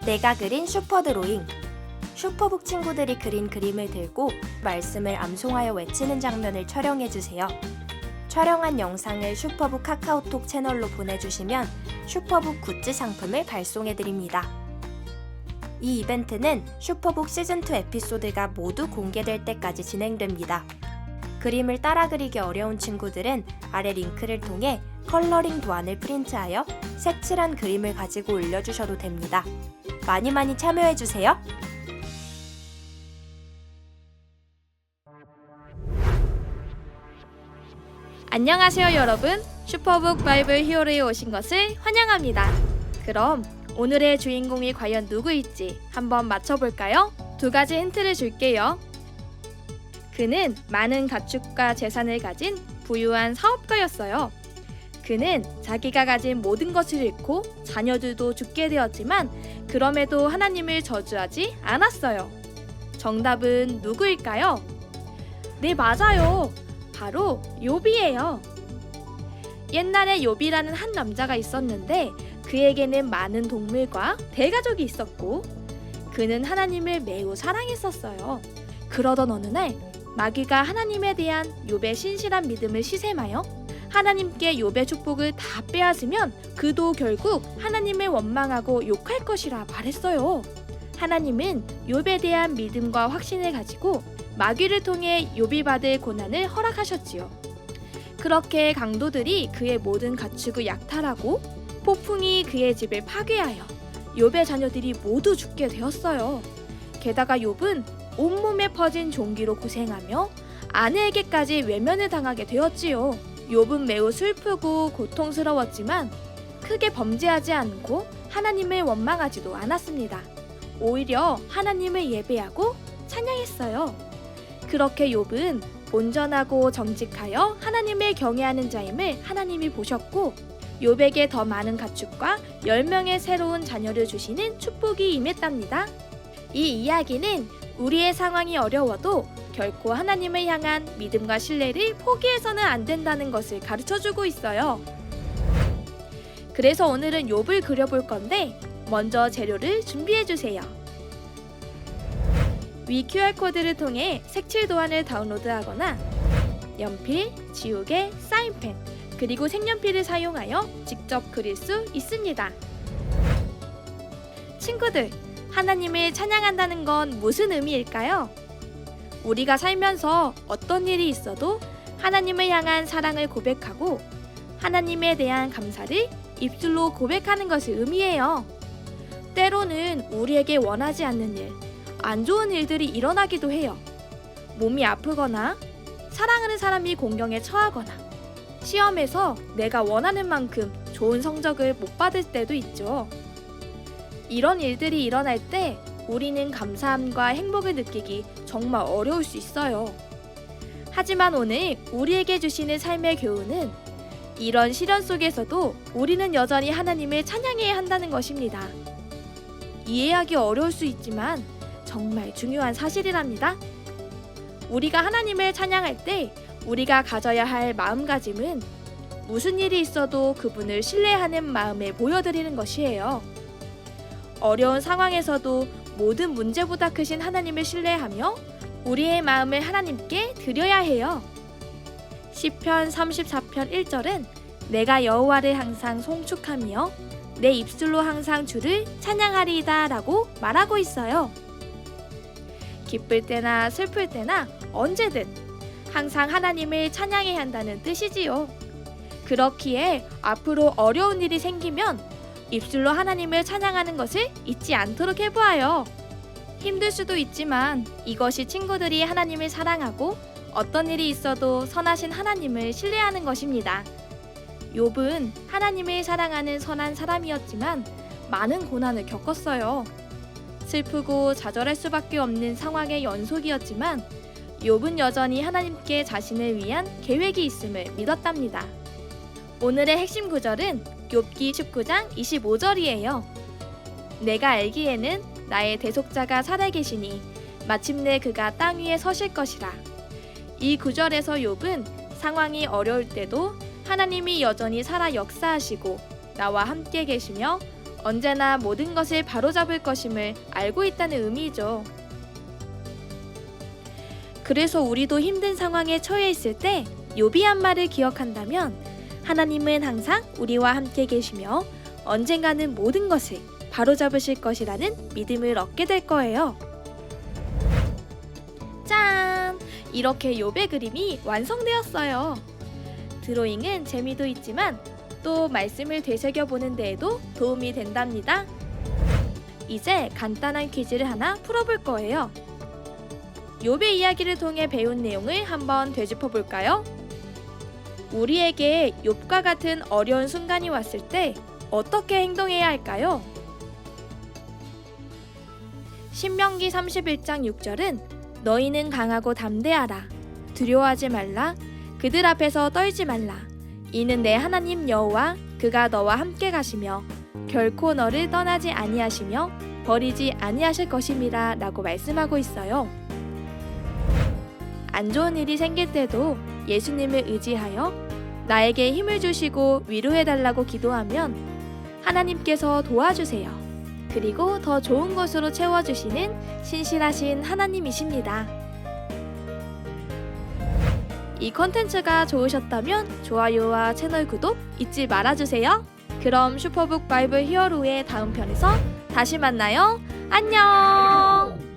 내가 그린 슈퍼드로잉. 슈퍼북 친구들이 그린 그림을 들고 말씀을 암송하여 외치는 장면을 촬영해주세요. 촬영한 영상을 슈퍼북 카카오톡 채널로 보내주시면 슈퍼북 굿즈 상품을 발송해드립니다. 이 이벤트는 슈퍼북 시즌2 에피소드가 모두 공개될 때까지 진행됩니다. 그림을 따라 그리기 어려운 친구들은 아래 링크를 통해 컬러링 도안을 프린트하여 색칠한 그림을 가지고 올려주셔도 됩니다. 많이 참여해주세요. 안녕하세요 여러분, 슈퍼북 바이블 히어로에 오신 것을 환영합니다. 그럼 오늘의 주인공이 과연 누구일지 한번 맞춰볼까요? 두 가지 힌트를 줄게요. 그는 많은 가축과 재산을 가진 부유한 사업가였어요. 그는 자기가 가진 모든 것을 잃고 자녀들도 죽게 되었지만 그럼에도 하나님을 저주하지 않았어요. 정답은 누구일까요? 네, 맞아요. 바로 욥이에요. 옛날에 욥이라는 한 남자가 있었는데 그에게는 많은 동물과 대가족이 있었고 그는 하나님을 매우 사랑했었어요. 그러던 어느 날 마귀가 하나님에 대한 욥의 신실한 믿음을 시샘하여 하나님께 욥의 축복을 다 빼앗으면 그도 결국 하나님을 원망하고 욕할 것이라 말했어요. 하나님은 욥에 대한 믿음과 확신을 가지고 마귀를 통해 욥이 받을 고난을 허락하셨지요. 그렇게 강도들이 그의 모든 가축을 약탈하고 폭풍이 그의 집을 파괴하여 욥의 자녀들이 모두 죽게 되었어요. 게다가 욥은 온몸에 퍼진 종기로 고생하며 아내에게까지 외면을 당하게 되었지요. 욥은 매우 슬프고 고통스러웠지만 크게 범죄하지 않고 하나님을 원망하지도 않았습니다. 오히려 하나님을 예배하고 찬양했어요. 그렇게 욥은 온전하고 정직하여 하나님을 경외하는 자임을 하나님이 보셨고 욥에게 더 많은 가축과 10명의 새로운 자녀를 주시는 축복이 임했답니다. 이 이야기는 우리의 상황이 어려워도 결코 하나님을 향한 믿음과 신뢰를 포기해서는 안 된다는 것을 가르쳐주고 있어요. 그래서 오늘은 욥을 그려볼 건데 먼저 재료를 준비해주세요. 위 QR코드를 통해 색칠 도안을 다운로드하거나 연필, 지우개, 사인펜, 그리고 색연필을 사용하여 직접 그릴 수 있습니다. 친구들, 하나님을 찬양한다는 건 무슨 의미일까요? 우리가 살면서 어떤 일이 있어도 하나님을 향한 사랑을 고백하고 하나님에 대한 감사를 입술로 고백하는 것을 의미해요. 때로는 우리에게 원하지 않는 일, 안 좋은 일들이 일어나기도 해요. 몸이 아프거나 사랑하는 사람이 공경에 처하거나 시험에서 내가 원하는 만큼 좋은 성적을 못 받을 때도 있죠. 이런 일들이 일어날 때 우리는 감사함과 행복을 느끼기 정말 어려울 수 있어요. 하지만 오늘 우리에게 주시는 삶의 교훈은 이런 시련 속에서도 우리는 여전히 하나님을 찬양해야 한다는 것입니다. 이해하기 어려울 수 있지만 정말 중요한 사실이랍니다. 우리가 하나님을 찬양할 때 우리가 가져야 할 마음가짐은 무슨 일이 있어도 그분을 신뢰하는 마음을 보여드리는 것이에요. 어려운 상황에서도 모든 문제보다 크신 하나님을 신뢰하며 우리의 마음을 하나님께 드려야 해요. 시편 34편 1절은 내가 여호와를 항상 송축하며 내 입술로 항상 주를 찬양하리이다 라고 말하고 있어요. 기쁠 때나 슬플 때나 언제든 항상 하나님을 찬양해야 한다는 뜻이지요. 그렇기에 앞으로 어려운 일이 생기면 입술로 하나님을 찬양하는 것을 잊지 않도록 해보아요. 힘들 수도 있지만 이것이 친구들이 하나님을 사랑하고 어떤 일이 있어도 선하신 하나님을 신뢰하는 것입니다. 욥은 하나님을 사랑하는 선한 사람이었지만 많은 고난을 겪었어요. 슬프고 좌절할 수밖에 없는 상황의 연속이었지만 욥은 여전히 하나님께 자신을 위한 계획이 있음을 믿었답니다. 오늘의 핵심 구절은 욥기 19장 25절이에요. 내가 알기에는 나의 대속자가 살아계시니 마침내 그가 땅 위에 서실 것이라. 이 구절에서 욥은 상황이 어려울 때도 하나님이 여전히 살아 역사하시고 나와 함께 계시며 언제나 모든 것을 바로잡을 것임을 알고 있다는 의미죠. 그래서 우리도 힘든 상황에 처해 있을 때 욥이 한 말을 기억한다면 하나님은 항상 우리와 함께 계시며 언젠가는 모든 것을 바로잡으실 것이라는 믿음을 얻게 될 거예요. 짠! 이렇게 욥의 그림이 완성되었어요. 드로잉은 재미도 있지만 또 말씀을 되새겨보는 데에도 도움이 된답니다. 이제 간단한 퀴즈를 하나 풀어볼 거예요. 욥의 이야기를 통해 배운 내용을 한번 되짚어 볼까요? 우리에게 욥과 같은 어려운 순간이 왔을 때 어떻게 행동해야 할까요? 신명기 31장 6절은 너희는 강하고 담대하라. 두려워하지 말라. 그들 앞에서 떨지 말라. 이는 내 하나님 여호와 그가 너와 함께 가시며 결코 너를 떠나지 아니하시며 버리지 아니하실 것임이라 라고 말씀하고 있어요. 안 좋은 일이 생길 때도 예수님을 의지하여 나에게 힘을 주시고 위로해달라고 기도하면 하나님께서 도와주세요. 그리고 더 좋은 것으로 채워주시는 신실하신 하나님이십니다. 이 컨텐츠가 좋으셨다면 좋아요와 채널 구독 잊지 말아주세요. 그럼 슈퍼북 바이블 히어로의 다음 편에서 다시 만나요. 안녕!